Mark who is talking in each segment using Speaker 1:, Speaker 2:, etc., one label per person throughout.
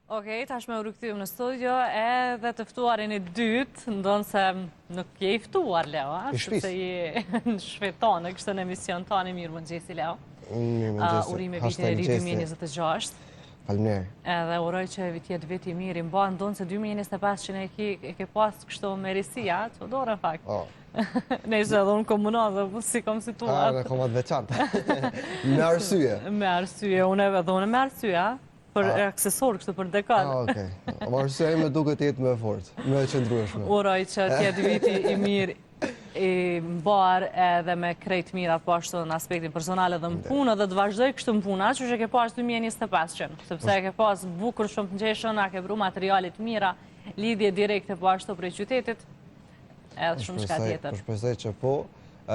Speaker 1: Okej, tashme u rikthyer në studio edhe të ftuarin e dytë, ndonë se nuk je i ftuar, Leo, sepse je në shfetone, kështë në emision tani, mirë mëngjesi, Leo.
Speaker 2: Mirë mëngjesi.
Speaker 1: Urime vitin e ri 2026.
Speaker 2: Falënderoj.
Speaker 1: Edhe uroj që tjetë viti mirë, mba ndonë se 2025 që ne ke pas kështu merisia, që dorë në fakt. Ne ishte edhe unë komunazë, si kom situat.
Speaker 2: Në komat veçantë. Me arsye.
Speaker 1: Me arsye, unë edhe unë me arsye, për aksesor, kështu për dekad.
Speaker 2: Okej. Më arsye me duket jetë me fort, me qëndrueshme.
Speaker 1: Uroj që tjetë viti i mirë, i mbar edhe me krejt mirat po ashtu në aspektin personal edhe në punë dhe të vazhdoj kështu në punë, që ke pas 2025 qenë, sepse ke pas bukur shumë të ngjeshën, a ke vru materialit mira, lidhje direkte po ashtu prej qytetit, edhe shumë shka tjetër.
Speaker 2: Shpresoj që po,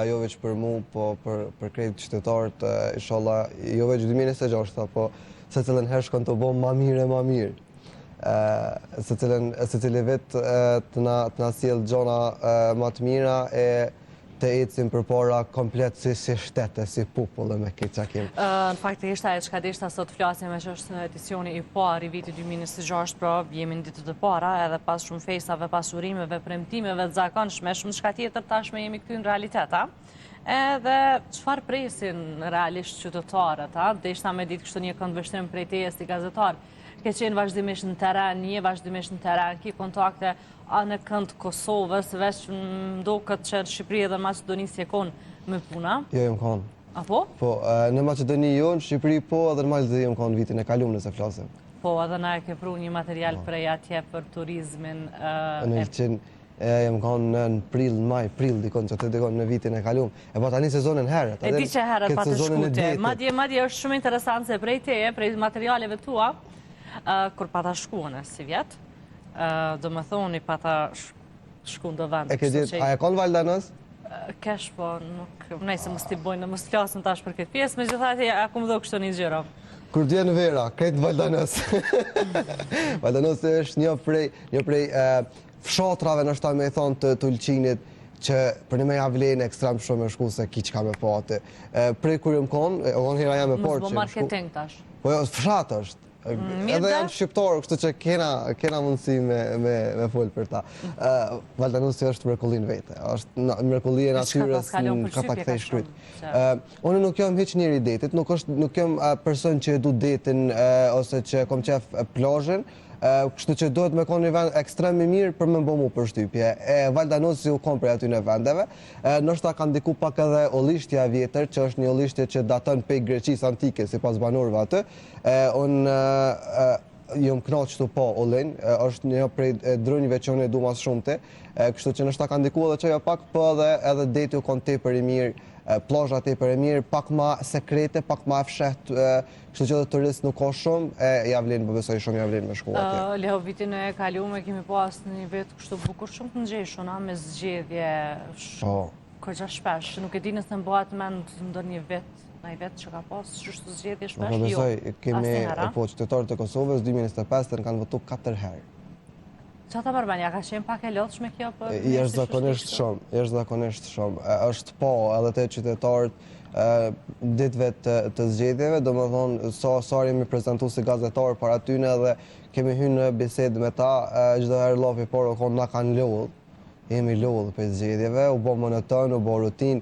Speaker 2: jo veç për mu, po për krejt qytetarët, inshallah, jo veç 2026, po se cilën herë shkon të bom ma mirë e ma mirë. Se cili vetë të na sjell gjona ma të mira e të ecim për para komplet si shtete, si popull dhe me këtë që kemë.
Speaker 1: Në fakt e ishta e qka dishta sot flasim e që është edicioni i parë i viti 2026, pra jemi në ditët e para edhe pas shumë fejsave, pas urimeve, premtimeve të zakonshme, shumë shka tjetër tashme jemi këty në realiteta. Edhe qëfar presin realisht qytetarët, dhe ishta me ditë kështu një këndvështrim prej teje si gazetar, ke qenë vazhdimisht në teren, një vazhdimisht në teren, ki kontakte në kënd Kosovës, veç ndo këtë që në Shqipëri edhe në Macedonisë je konë me puna?
Speaker 2: Jo, jem konë.
Speaker 1: Apo?
Speaker 2: Po, në Macedoni jo, në Shqipëri po, edhe në Malë jem konë vitin e kalum nëse flasim.
Speaker 1: Po, edhe na e ke pru një material prej atje për turizmin.
Speaker 2: Në Elqin, jem konë në prill, në maj, prill, dikon që të dikon në vitin e kalum. E po tani sezonin herët.
Speaker 1: E di që herët pa të shkute. Madje është shumë interesant se prej teje, prej materialeve tua, kur pa ta shkuane si vjetë, do më thoni pa ta shku në vend.
Speaker 2: E ke ditë, a e konë Valdanos?
Speaker 1: Kesh, po, nuk, nejse mos t'i bojnë, mos t'flasëm tash për këtë pjesë, me gjithati, a ku më do kështu një gjëra.
Speaker 2: Kur t'je në vera, krejtë Valdanos. Valdanos është një prej fshatrave në shtaj me i thonë të Ulqinit, që për një me javlejnë ekstrem shumë e shku se ki që ka me pati. Prej kur jëmë konë, o në hera jam e porë që
Speaker 1: mos bo marketing tash.
Speaker 2: Po jo, fshat është. Edhe janë shqiptarë, kështu që kena mundësi me folë për ta. Valdanusi është mrekulli në vete, është mrekulli e natyres në ka pak të i shkryt. Unë nuk jam heq njëri detit, nuk jam person që du detin ose që kom qef plazhin, kështu që duhet me konë një vend ekstrem i mirë për me mbo mu për shtypje. Valdanusi u konë për aty në vendeve, nështë ta kanë diku pak edhe olishtja vjetër, që është një olishtje që datën pej Greqis antike, si pas banorëve atë. Unë jëmë knaqë të po olin, është një prej drënjve që unë e du mas shumëte, kështu që nështë ta kanë diku edhe që jo pak, për edhe deti u konë te për i mirë, plazhat e për e mirë, pak ma sekrete, pak ma fshet, kështu që dhe turist nuk ka shumë, javlin, bëbesoj shumë javlin me shku atje.
Speaker 1: Leo, vitin e kalume kemi pas një vetë kështu bukur shumë të ngjeshun, me zgjedhje kërgja shpesh, nuk e di nëse më bëhat me ndër një vetë, në i vetë që ka pas, shështu zgjedhje shpesh, jo,
Speaker 2: kemi, po, qytetarët e Kosovës 2025 kanë votu 4 herë.
Speaker 1: Qa ta Marbania, ka qenë pak e lodhshme kjo për...
Speaker 2: Jeshtë zakonisht shumë, është po edhe të qytetarët ditëve të zgjedhjeve, do më thonë, sa jemi prezentu si gazetarë para tyne dhe kemi hynë në bisedë me ta, çdo herë lopi por o konë na kanë lodhë, jemi lodhë për zgjedhjeve, u bo monoton, u bo rutin,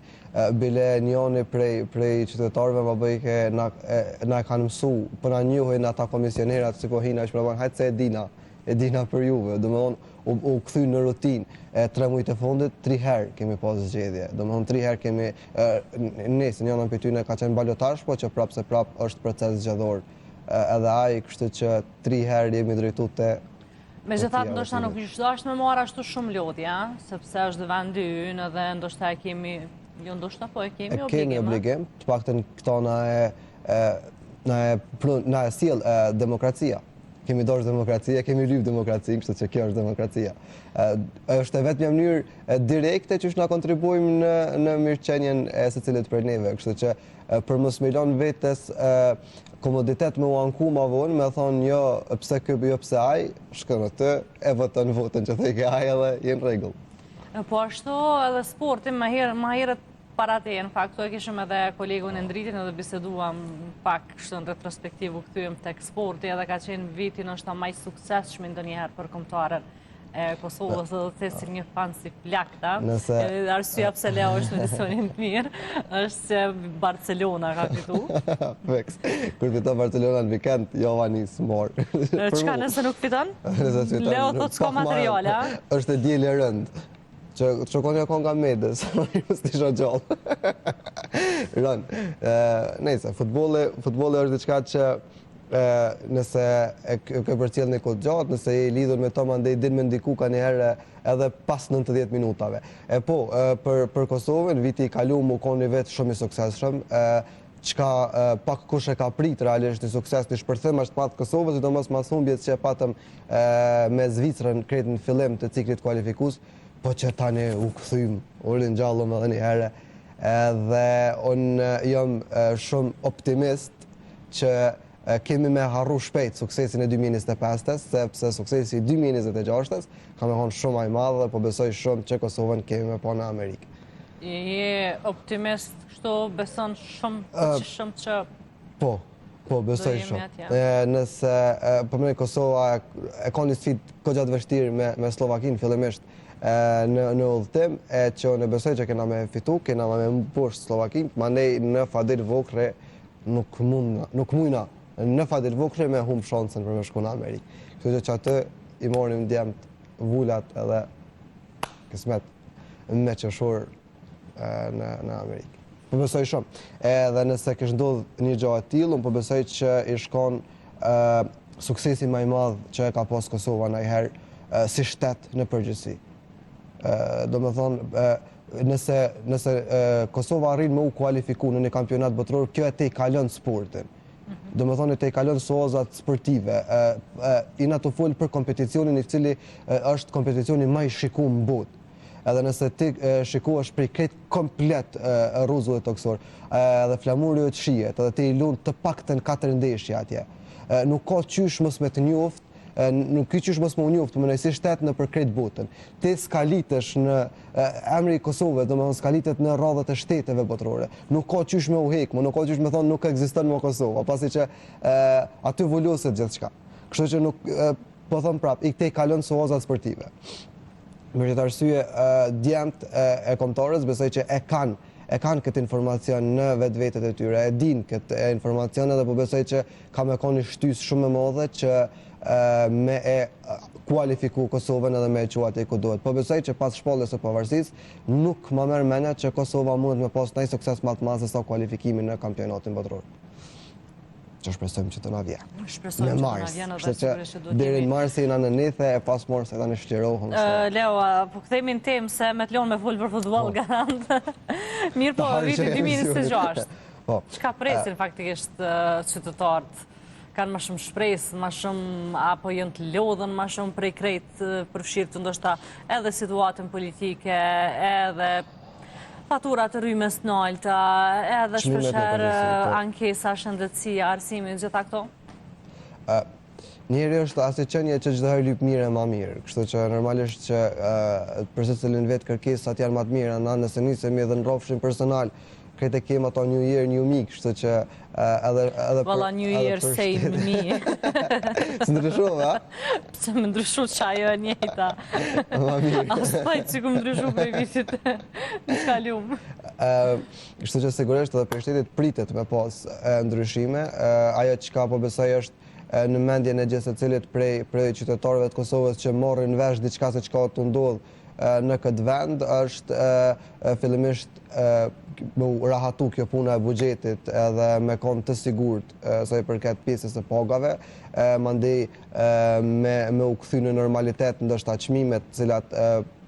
Speaker 2: bile njoni prej qytetarëve më bëjke, na kanë mësu, për na njuhin ata komisionerat, si po hina, është më bëjnë, hajtë se e dina për juve, do më thonë, u këthy në rutin, 3 mujtë e fundit, 3 herë kemi pas zgjedhje, do më thonë, 3 herë kemi, nesë, njënën për tyne ka qenë balotash, po që prapë se prapë është proces zgjedhor, edhe ajë, kështu që 3 herë jemi drejtu të...
Speaker 1: Me gjithat, ndoshta nuk ishtë ashtë me marrë ashtu shumë lodhja, sepse është dhe vendi ynë edhe ndoshta e kemi, jo ndoshta po e kemi obligim.
Speaker 2: Kemi obligim, të paktën këto na e sjell demokracia. Kemi dorë demokracia, kemi lyp demokracinë, kështu që kjo është demokracia. Është vetëm një mënyrë direkte që na kontribuojmë në mirëqenien e secilit për neve, kështu që për mos me lënë vetes komoditet me u anku ma vonë, me thonë jo pse ky jo pse ai, shkon atë e voton votën që thekë ai edhe je në rregull.
Speaker 1: Po ashtu edhe sporti më herët para te, në fakt, e kishëm edhe kolegun e ndritin edhe biseduam pak kështë në retrospektiv u këthyëm tek sporti edhe ka qenë vitin është maj sukses shmi ndë njëherë për kombëtarën e Kosovës edhe të si një fan si plakta. Arsyeja pse Leo është në edicionin të mirë, është se Barcelona ka fitu.
Speaker 2: Feks, kur fiton Barcelona në vikend, Jovani s'morë.
Speaker 1: Qka nëse nuk fiton? Leo thot s'ka materiale, a?
Speaker 2: Është e djeli rënd. Që konë nga medës, së t'i shë gjallë. Rënë. Nejse, futbolli është diçka që nëse e ke përcjell në kohë gjatë, nëse e lidhur me to mandej din me ndiku ka njëherë edhe pas 90 minutave. Për Kosovën, viti i kaluar u konë një vetë shumë i suksesshëm, qka pak kush e ka prit realisht një sukses një shpërthim është patë Kosovës, sidomos mas humbjet që patëm me Zvicrën kretë në fillim të ciklit kualifikus, po që tani u këthym, ullin gjallëm edhe një herë, dhe unë jam shumë optimist që kemi me harru shpejt suksesin e 2025-ës, sepse suksesi i 2026-ës ka me konë shumë aj madhe, po besoj shumë që Kosovën kemi me po në Amerikë.
Speaker 1: Je optimist, kështu beson shumë që...
Speaker 2: Po, besoj shumë. Nëse, për mëne Kosova e ka një sfidë kogjatë vështirë me Slovakinë fillimisht, në udhëtim, që në besoj që kena me fitu, kena me mbush Slovakinë, ma nej në fadir vokre nuk mujna, në fadir vokre me hum shansën për me shku në Amerikë. Kështu që atë i morim djemt vullat edhe kësmet me qëshur në Amerikë. Po besoj shumë. Edhe nëse kështë ndodhë një gjatë t'ilë, unë po besoj që i shkon suksesi maj madhë që e ka pas Kosova në i herë si shtet në përgjësi. Do me thonë, nëse Kosova arrin me u kualifiku në një kampionat botëror, kjo e te i kalon sportin. Do me thonë, e te i kalon sozat sportive. Ina të folë për kompeticionin i cili është kompeticioni ma i shiku në botë. Edhe nëse ti shiku është prej kretë komplet rruzull e toksor, edhe flamuri të shijet, edhe ti i lunë të pak të në 4 ndeshja atje. Nuk ka qysh mës me të njoft, nuk i qysh mos më unjoft, më nëjsi shtetë në për krejt botën. Ti s'kalitesh në emri Kosovë, do me thonë s'kalitet në radhët e shteteve botërore. Nuk ka qysh me uhekmë, nuk ka qysh me thonë nuk eksiston më Kosovë, pasi që aty vulloset gjithë qka. Kështu që nuk, po thonë prap, i këte i kalon sozat sportive. Me që të arsye, djemët e kombëtarës besoj që e kanë këtë informacion në vetë-vetët e tyre, e din këtë informacion edhe po besoj që ka me koni shtys shumë e modhe që me e kualifiku Kosovën edhe me e quat e ku duhet. Po besoj që pas shpollës së pavarësisë nuk më merr mendja që Kosova mund me pas ndonjë sukses më të madh se sa kualifikimi në kampionatin botror. Që shpresojmë që të na vjen.
Speaker 1: Shpresojmë që të na vjen edhe sigurisht që duhet.
Speaker 2: Deri në mars jena në nethe e pas mars se tani shtirohen.
Speaker 1: Leo, po kthehemi në temë se me të lënë me fol për futboll garant. Mirë po, viti 2026.
Speaker 2: Po.
Speaker 1: Çka presin faktikisht qytetarët? Kanë më shumë shpresë, më shumë apo janë të lodhën më shumë prej krejt përfshirë të ndoshta edhe situatën politike, edhe faturat të rrymës nalta, edhe shpeshherë ankesa, shëndetësia, arsimi, gjitha këto?
Speaker 2: Njeri është asë qënje që gjithë herë lypë mire ma mirë, kështu që normalisht që përse cilin vetë kërkesat janë ma të mirë, nëse nisemi edhe në rofshin personal, krejt e kemë ato New Year, New Me, kështu që edhe...
Speaker 1: Valla New Year, same me.
Speaker 2: Së ndryshove, a?
Speaker 1: Se më ndryshu që ajo e njejta.
Speaker 2: Ma mirë.
Speaker 1: Asë taj që ku më ndryshu për vitit në kalumë.
Speaker 2: Kështu që sigurisht edhe për shtetit pritet me pas ndryshime. Ajo që ka po besoj është në mendjen e gjithë cilit prej qytetarëve të Kosovës që morrin vesh diçka se çka të ndodhë në këtë vend është fillimisht me rahatu kjo puna e buxhetit edhe me konë të sigurt sa i përket pjesës e pagave, mandej me u kthy në normalitet ndoshta çmimet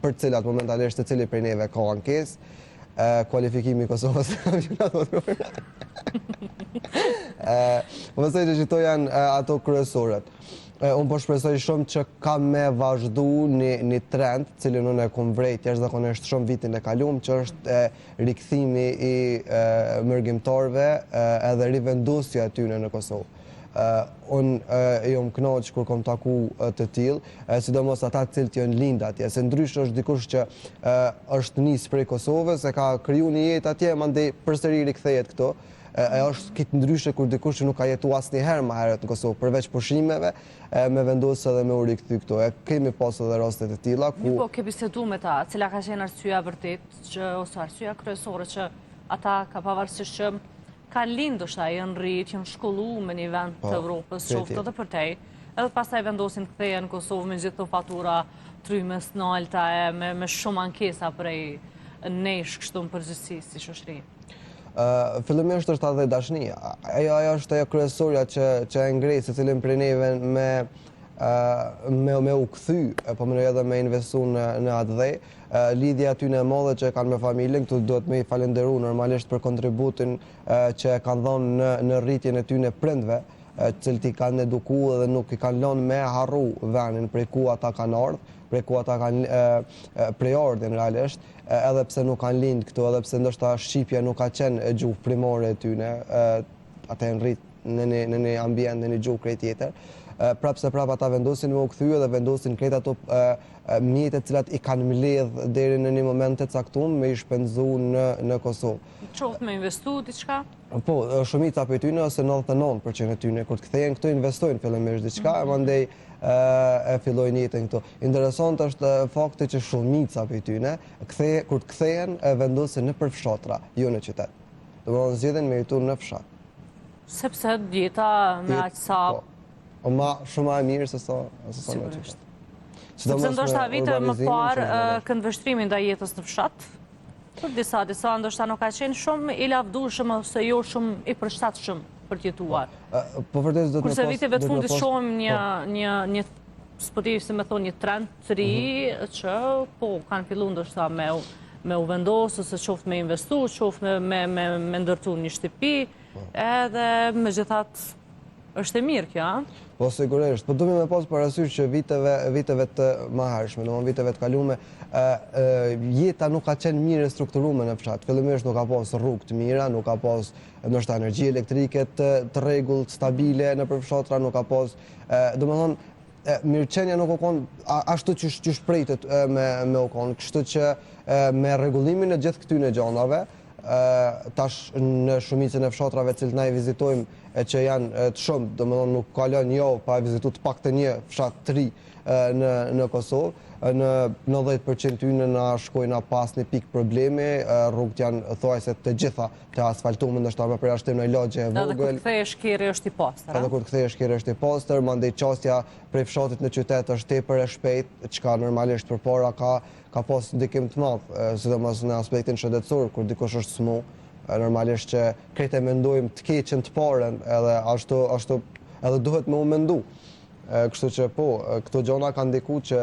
Speaker 2: për cilat momentalisht të cili prej neve ka ankesë, kualifikimi i Kosovës në kampionat botror. Po besoj që këto janë ato kryesorët. Unë po shpresoj shumë që ka me vazhdu një trend, cilin unë e kom vrejt jashtëzakonisht shumë vitin e kaluam, që është rikthimi i mërgjimtarëve edhe rivendosja e tyre në Kosovë. Unë jom kënaqur kur kom taku të tillë, sidomos ata të cilët janë lind atje, se ndryshe është dikush që është nis prej Kosovës, e ka kriju një jetë atje, mandej përsëri rikthehet këtu. Është këtë ndryshe kur dikush që nuk ka jetu asnjëherë më herët në Kosovë, përveç pushimeve, me vendosë edhe me u rikthy këtu. Kemi pas edhe raste të tilla ku
Speaker 1: po ke bisedu me ta, cila ka qenë arsyeja vërtet ose arsyeja kryesore që ata ka pavarësisht që kanë lindur janë rrit, janë shkolluar në një vend të Evropës, qoftë edhe për te, edhe pastaj vendosin kthehen në Kosovë me gjithë fatura trymes në alta me shumë ankesa prej nesh kështu në përgjithësi si shoqëri.
Speaker 2: Fillimisht është edhe dashnia. Ajo është ajo kryesorja që e ngrej secilin prej neve me u kthy, po më edhe me investu në atë dhe. Lidhja aty në madhe që kanë me familjen, këtu duhet me i falenderu normalisht për kontributin që kanë dhënë në rritjen e tyre prindve, cilët i kanë eduku dhe nuk i kanë lënë me harru venin prej ku ata kanë ardhur, prej ku ata kanë prej ardhin realisht, edhe pse nuk kanë lind këtu, edhe pse ndoshta shqipja nuk ka qenë gjuhë primore e tyre, ata janë rrit në një ambient, në një gjuhë krejt tjetër. Prapë se prapë ata vendosin me u kthy dhe vendosin krejt ato mjetet cilat i kanë mbledh deri në një moment të caktuar me i shpenzu në Kosovë.
Speaker 1: Qoftë me investu diçka?
Speaker 2: Po, shumica prej tyre ose 99% e tyre kur të kthehen këtu investojnë fillimisht diçka, mandej e fillojnë jetën këtu. Interesant është fakti që shumica prej tyre kur të kthehen vendosin nëpër fshatra, jo në qytet. Domethënë zgjedhin me jetu në fshat.
Speaker 1: Sepse jeta me aq sa
Speaker 2: shumë e mirë se sa në qytet.
Speaker 1: Sepse ndoshta vite më parë këndvështrimi ndaj jetës në fshat, për disa ndoshta nuk ka qenë shumë i lavdueshëm ose jo shumë i përshtatshëm për të jetuar.
Speaker 2: Po vërtet do të
Speaker 1: kurse viteve të fundit shohim një spoti, si më thonë, një trend të ri që po kanë filluar ndoshta me u vendosë ose qoftë me investu, qoftë me ndërtu një shtëpi, edhe megjithatë është e mirë kjo, a?
Speaker 2: Po sigurisht, po duhet me pas parasysh që viteve të mëhershme, domethënë viteve të kaluara, jeta nuk ka qenë mirë e strukturuar në fshat. Fillimisht nuk ka pas rrugë të mira, nuk ka pas ndoshta energji elektrike të rregullt, stabile nëpër fshatra, nuk ka pas, domethënë mirëqenia nuk u kon ashtu që shpretet me u kon, kështu që me rregullimin e gjithë këtyre gjandave, tash në shumicën e fshatrave të cilët na i vizitojmë që janë të shumë, domethënë nuk kalon javë pa vizitu të paktën një fshat të ri në Kosovë. Në 90% tyre na shkojnë pas një pikë problemi, rrugët janë thuajse të gjitha të asfaltuara, ndoshta me përjashtim në lagje e vogël.
Speaker 1: Edhe kur kthehesh kerri është i pastër.
Speaker 2: Edhe kur kthehesh kerri është i pastër, mandej çastja prej fshatit në qytet është tepër e shpejtë, çka normalisht përpara ka pas ndikim të madh, sidomos në aspektin shëndetësor, kur dikush është smu, normalisht që krejt e mendojmë të keqen të parën, edhe ashtu edhe duhet me u mendu. Kështu që po, këto gjona kanë ndiku që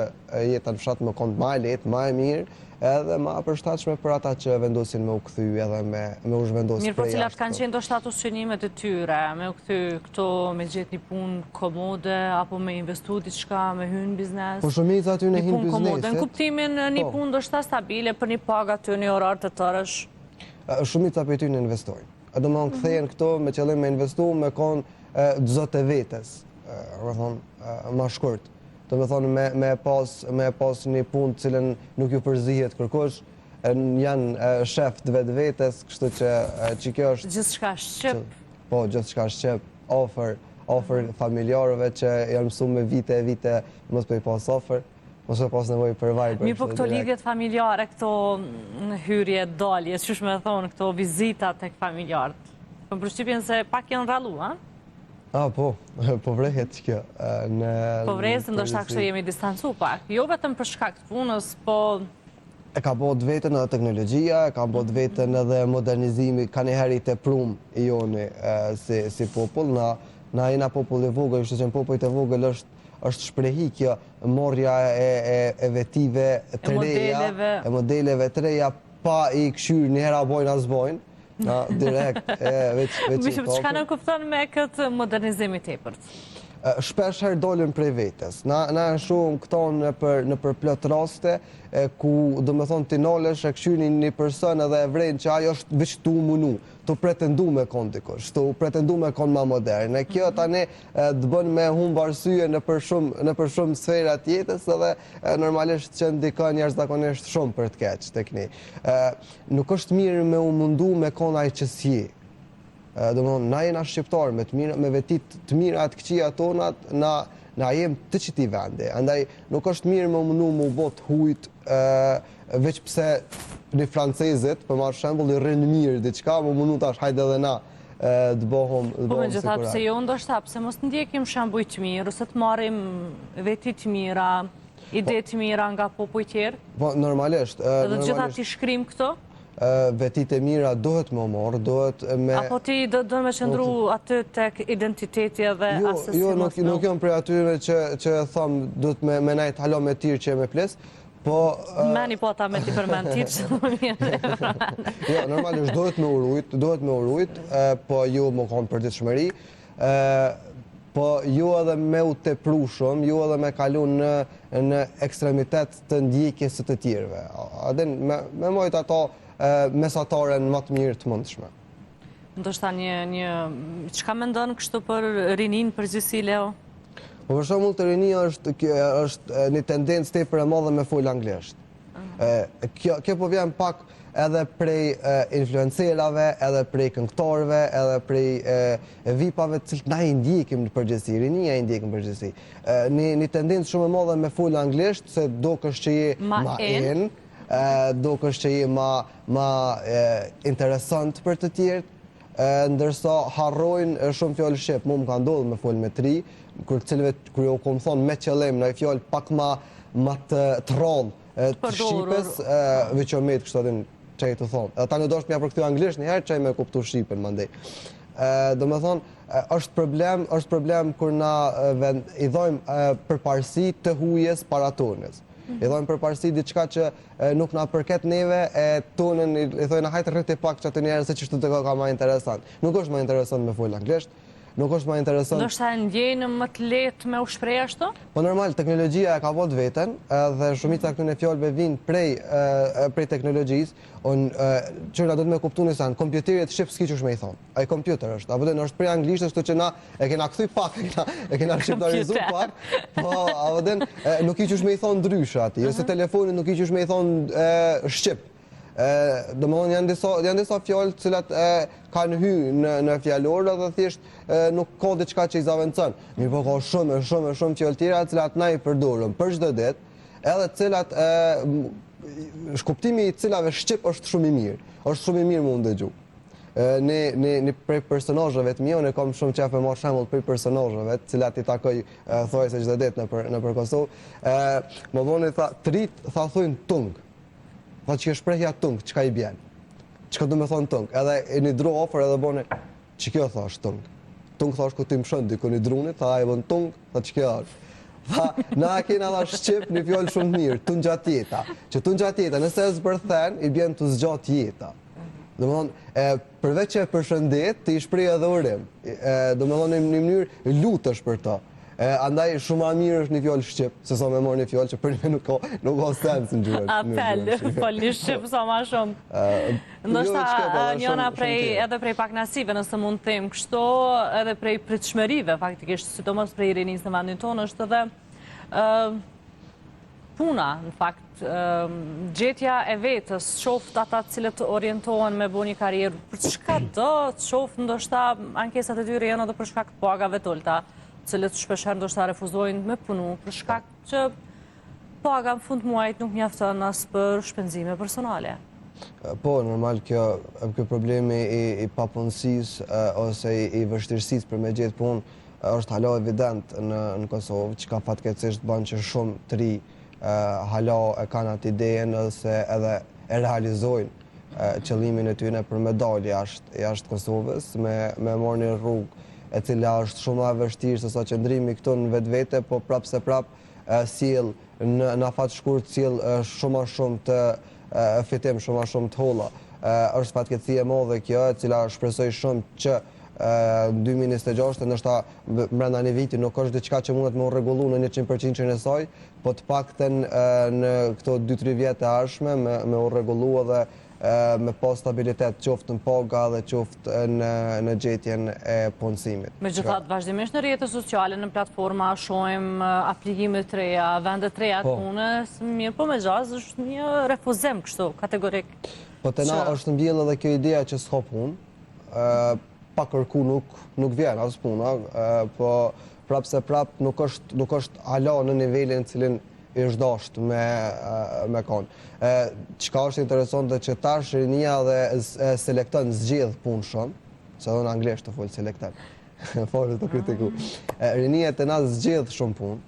Speaker 2: jeta në fshat më kon më e lehtë, më e mirë, edhe më e përshtatshme për ata që vendosin me u kthy edhe me u zhvendosur.
Speaker 1: Mirë, po cilat kanë qenë ndoshta ato synimet e tyre, me u kthy këto, me gjetë një punë komode apo me investu diçka, me hyrë në biznes?
Speaker 2: Po shumica aty në hyn bizneset.
Speaker 1: Në kuptimin një punë ndoshta stabile për një pagë aty një orar të tërësh.
Speaker 2: Shumica prej tyre investojnë. Domethënë kthehen këto me qëllim me investu, me kon zot e vetes. Ma shkurt. Domethënë me pas një punë të cilën nuk ju përzihet kërkosh, janë shef të vetvetes, kështu që kjo është
Speaker 1: gjithçka shqip.
Speaker 2: Po, gjithçka shqip, ofër familjarëve që janë mësuar me vite, mos po i pas ofër, mos po pas nevojë për Viber.
Speaker 1: Mi po këto lidhjet familjare, këto hyrje, dalje, çish më thon, këto vizita tek familjarët. Po përshtypjen se pak janë rallu, a?
Speaker 2: Po vrehet kjo.
Speaker 1: Po vrehet, ndoshta kështu jemi distancu pak. Jo vetëm për shkak të punës, po
Speaker 2: e ka bot vetën edhe teknologjia, e ka bot vetën edhe modernizimi, ka njëherë i teprum i joni si popull. Na jena popull i vogël, kështu që në popullit e vogël është shprehi kjo morja e vetive të reja, e modeleve të reja, pa i këshyr njëhera bojnë as bojnë. Direkt, veç i
Speaker 1: çka në kupton me këtë modernizim i tepërt?
Speaker 2: shpesh herë dolin prej vetes. Na e shumë këto në për plot raste ku do me thonë ti nolesh e këshyni një person edhe e vrejnë që ajo është veç tu munu, tu pretendu me kon dikush, tu pretendu me kon ma moderne. Kjo tani të bën me humbë arsye në për shumë sferat jetës edhe normalisht që ndikon jashtëzakonisht shumë për të keq tek ne. Nuk është mirë me u mundu me kon ai që si. Na jena shqiptarë me vetit të mira të këqia tonat, na jem të qiti vende. Andaj nuk është mirë me mundu mu bot hujt, veç pse një francezit, për marrë shembull, i rrinë mirë diçka, mu mundu tash hajde edhe na të bohom
Speaker 1: Po me gjithat pse jo ndoshta, pse mos të ndjekim shambuj të mirë, ose të marim vetit të mira, ide të mira nga popuj tjerë?
Speaker 2: Po, normalisht.
Speaker 1: Dhe gjithat të shkrim këto?
Speaker 2: Vetit e mira dohet me morë, dohet me...
Speaker 1: Apo ti do me qëndru aty tek identiteti dhe asesi?
Speaker 2: Jo, nuk jam prej atyre që thëmë duhet me najt halo me tirë që e me ples, po...
Speaker 1: Meni po ta me ti përmen tirë që më mjetë.
Speaker 2: Jo, normalisht dohet me urujt, po ju më konë për ditë shmëri, po ju edhe me u të prushëm, ju edhe me kalu në ekstremitet të ndjekjes të tjerve. Adin, me mojt ato mesataren më të mirë të mundshme.
Speaker 1: Ndoshta çka mendon kështu për rinin përgjithësi, Leo?
Speaker 2: Po për shembull të rinia është një tendencë tepër e madhe me fol anglisht. Kjo po vjen pak edhe prej influencerave, edhe prej këngëtarëve, edhe prej vipave të cilët na i ndjekim në përgjithësi, rinia i ndjekim në përgjithësi. Një tendencë shumë e madhe me fol anglisht, se dukesh që je ma in, dukesh që je ma interesant për të tjerët, ndërsa harrojnë shumë fjallë shqip. Mu më ka ndodhur me fol me tri, kur jo kom thonë me qëllim në i fjallë pak ma të rrollë të shqipes, veqomet kështë adin që i të thonë. Ta në doshtë mja për këtu anglisht njëherë që i me kuptu shqipen më ndej. Do me thonë, është problem kur na i dhojmë përparësi të hujes para tonës. I dhojmë përparësi diçka që nuk na përket neve, e tonën i thojnë hajtë rriti pak që atë njerë se që shtu të ka ma interesant. Nuk është ma interesant me folë anglisht, nuk është ma interesant...
Speaker 1: Nështë ta ndjejnë më të letë me u shprej ashtu?
Speaker 2: Po normal, teknologjia e ka vot veten, dhe shumica këtune fjallëve vinë prej teknologjisë, që nga do të me kuptu një sanë, kompjuterit shqip s'ki qësh me i thonë. Ai kompjuter është, apo dhe në është prej anglisht, është që na e kena këthuj pak, e kena shqiptarizu pak, po, apo dhe nuk i qësh me i thonë ndryshe ati, ose telefonin nuk i qësh me i thonë shqip. Do më thonë janë disa fjallë cilat kanë hy në fjallorë dhe thjesht nuk ka diçka që i zavendësën. Mirë po ka shumë fjallë tjera cilat na i përdorëm për çdo ditë, edhe cilat shkuptimi i cilave shqip është shumë i mirë. Është shumë i mirë mu ndëgju. Një prej personazheve të mio, ne kam shumë qef me marrë shembull prej personazheve, cilat i takoj thoj se çdo ditë nëpër Kosovë. Më voni tha trit, tha thojnë tung. Tha që shprehja tung, çka i bjen? Çka do me thonë tung? Edhe e një dru ofër edhe bone, që kjo thash tung? Tung thash ku ti më shën diku një drunit, tha e bën tung, tha që kjo është. Tha, na kena dha shqip një fjollë shumë mirë, tung gjatë jeta. Që tung gjatë jeta, nëse e zbërthen, i bjen të zgjatë jeta. Do me thonë, përveç që e përshëndet, ti i shprej edhe urim. Do me thonë, një mënyrë lutësh për ta. Andaj shumë ma mirë është një fjollë shqip, se sa me morë një fjollë që për një nuk ka sens në gjurë.
Speaker 1: Apel, fol një shqip sa ma shumë. Ndoshta njona edhe prej pak nasive, nëse mund të them kështu, edhe prej pritshmërive, faktikisht, sidomos prej rinisë në vendin tonë, është edhe puna, në fakt, gjetja e vetës, qoftë ata cilët orientohen me bu një karierë, për çka do, qoftë ndoshta ankesat e tyre janë edhe për shkak të pagave të ulta, cilët shpesher ndoshta refuzojnë me punu, për shkak që paga në fund muajt nuk mjafton as për shpenzime personale.
Speaker 2: Po, normal kjo problemi i papunësisë ose i vështirësisë për me gjetë punë është hala evident në Kosovë, që ka fatkeqësisht bën që shumë të ri hala e kanë atë idejen ose edhe e realizojnë qëllimin e tyre për me dalë jashtë Kosovës, me marrë një rrugë e cila është shumë e vështirë se sa qëndrimi këtu në vetvete, po prapë se prapë sjell në afat shkurt sjell shumë të fitim, shumë të holla. Është fatkeqësi e madhe kjo, e cila shpresoj shumë që 2026, ndoshta brenda një viti nuk është diçka që mundet me u rregullu në 100% e saj, po të paktën në këto 2-3 vjet e ardhshme me u rregullu edhe me pas stabilitet qoftë në paga dhe qoftë në gjetjen e punësimit.
Speaker 1: Megjithatë, vazhdimisht në rrjetet sociale, në platforma shohim aplikime të reja, vende të reja të punës, mirë po me gjaz është një refuzim kështu kategorik.
Speaker 2: Po të na është mbjellë edhe kjo ideja që s'ka punë, pa kërku nuk vjen as puna, po prap se prap nuk është ala në nivelin cilin është dasht me konë. Qka është interesante që tash rinia dhe selekton zgjedh punë shumë, se edhe në anglisht të folë selekton, forë të kritiku. Rinia të na zgjedh shumë punë,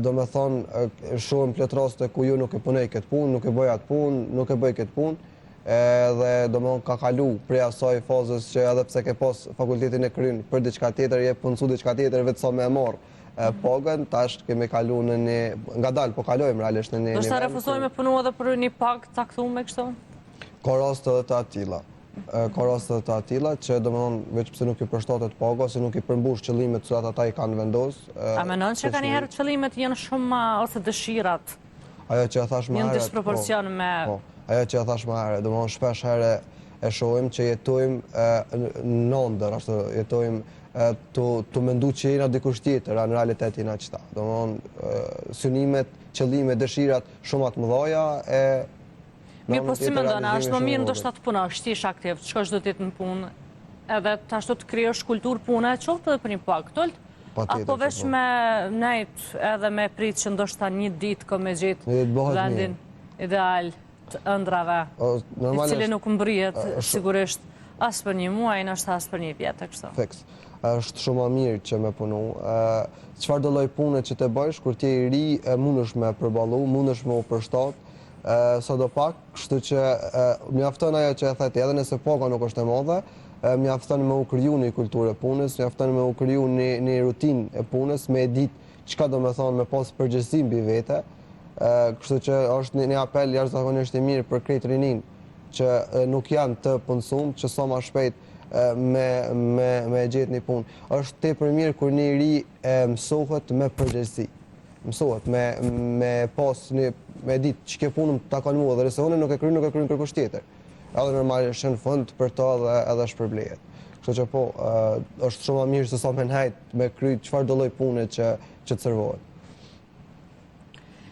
Speaker 2: do me thonë shumë plët raste ku ju nuk e punej këtë punë, nuk e bëj atë punë, nuk e bëj këtë punë, dhe do më ka kalu prej asaj fazës që edhe pse ke pas fakultetin e krynë për diçka tjetër, je punësu diçka tjetër vetë sa me e marë pagën, tash kemi kalu në një, nga dalë, po kalojmë realisht në një nivel.
Speaker 1: Do shta refuzojmë me punu edhe për një pagë caktuar me kështu?
Speaker 2: Ka raste edhe të atilla. Ka raste edhe të atilla që do më thonë veç pse nuk i përshtatet paga, ose nuk i përmbush qëllimet cilat ata i kanë vendos.
Speaker 1: A menon që ka njëherë qëllimet jenë shumë ma ose dëshirat?
Speaker 2: Ajo që ja thash më herët.
Speaker 1: Njën disproporcion me...
Speaker 2: Ajo që ja thash më herë, do më thonë shpesh herë e shohim që jetojmë në ndër, ashtu jetojmë të mendu që jena dikush tjetër, në realitet jena qëta. Do më thonë synimet, qëllimet, dëshirat shumë atë mëdhaja e...
Speaker 1: Mirë, po si mendona, është më mirë ndoshta të punosh, ti ish aktiv, të shkosh do t'jetë në punë, edhe të ashtu të kryosh kulturë pune, qoftë edhe për një pak, tolt? Apo vesh me nejt edhe me prit që ndoshta një ditë ko me gjitë vendin ideal të ëndrave, i cili nuk mbrijet sigurisht as për një muaj, nështë as për një vjetë, kështu.
Speaker 2: Fiks. Është shumë më mirë që me punu. Qëfar do lloj pune që të bëjsh, kur ti i ri, mundesh me përballu, mundesh me u përshtat, sado pak, kështu që mjafton ajo që e theti, edhe nëse paga nuk është e madhe, mjafton me u kriju një kulturë e punës, mjafton me u kriju një rutinë e punës, me ditë çka do me thonë me pas përgjegjësi mbi vete. Kështu që është një apel jashtëzakonisht i mirë për krejt rinin që nuk janë të punësum, që sa ma shpejt me gjetë një punë. Është tepër mirë kur një ri mësohet me përgjegjësi. Mësohet me pas me ditë që ke punëm të akon mua, dhe nëse unë nuk e kryin kërkush tjetër. Edhe normalisht në fund për to edhe shpërblejet. Kështu që po, është shumë mirë se sa me nhajt me kry çfarë do lloj pune që të servohet.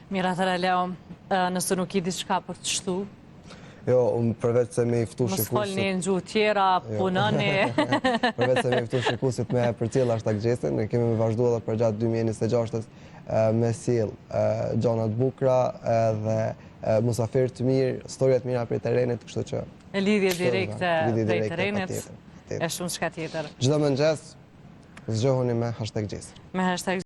Speaker 1: Mirë atëra, Leo, nëse nuk i diçka për të shtu?
Speaker 2: Jo, përveç se me i ftu shikusit...
Speaker 1: Mos folni në gjuhë tjera, punoni...
Speaker 2: Përveç se me i ftu shikusit me për cilë hashtag gjesin, ne kemi me vazhdu edhe për gjatë 2026 me sjell gjanat bukra dhe musafir të mirë, historiat mira për terenit, kështu që...
Speaker 1: E lidhje direkte për terenit, e shumë shka tjetër.
Speaker 2: Çdo mëngjes, zgjohuni me hashtag gjesin.
Speaker 1: Me hashtag